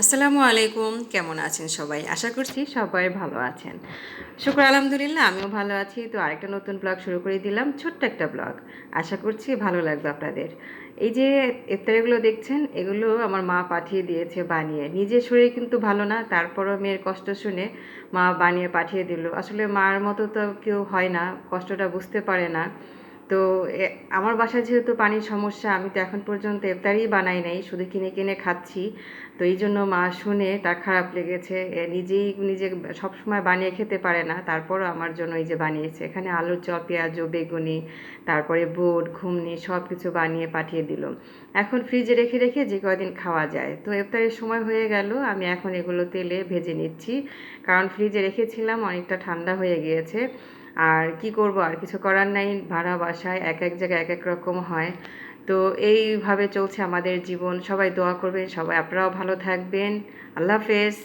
আসসালামু আলাইকুম, কেমন আছেন সবাই? আশা করছি সবাই ভালো আছেন। শুকর আলহামদুলিল্লাহ, আমিও ভালো আছি। তো আরেকটা নতুন ব্লগ শুরু করে দিলাম, ছোট্ট একটা ব্লগ। আশা করছি ভালো লাগবে আপনাদের। এই যে ইফতারিগুলো দেখছেন, এগুলো আমার মা পাঠিয়ে দিয়েছে বানিয়ে। নিজের শরীর কিন্তু ভালো না, তারপরও মেয়ের কষ্ট শুনে মা বানিয়ে পাঠিয়ে দিল। আসলে মার মতো তো কেউ হয় না, কষ্টটা বুঝতে পারে না। তো আমার বাসায় যেহেতু পানির সমস্যা, আমি তো এখন পর্যন্ত ইফতারই বানাই নাই, শুধু কিনে কিনে খাচ্ছি। তো এই জন্য মা শুনে তার খারাপ লেগেছে। নিজেই নিজে সবসময় বানিয়ে খেতে পারে না, তারপরও আমার জন্য এই যে বানিয়েছে। এখানে আলুর চপ, পেঁয়াজ, বেগুনি, তারপরে বুট, ঘুমনি সব কিছু বানিয়ে পাঠিয়ে দিল। এখন ফ্রিজে রেখে রেখে যে কয়দিন খাওয়া যায়। তো ইফতারের সময় হয়ে গেল, আমি এখন এগুলো তেলে ভেজে নিচ্ছি, কারণ ফ্রিজে রেখেছিলাম অনেকটা ঠান্ডা হয়ে গিয়েছে। আর কি করব, আর কিছু করার নাই, ভাড়া বাসায় এক এক জায়গায় এক এক রকম হয়। তো এইভাবে চলছে আমাদের জীবন। সবাই দোয়া করবেন, সবাই আপনারাও ভালো থাকবেন। আল্লাহ হাফেজ।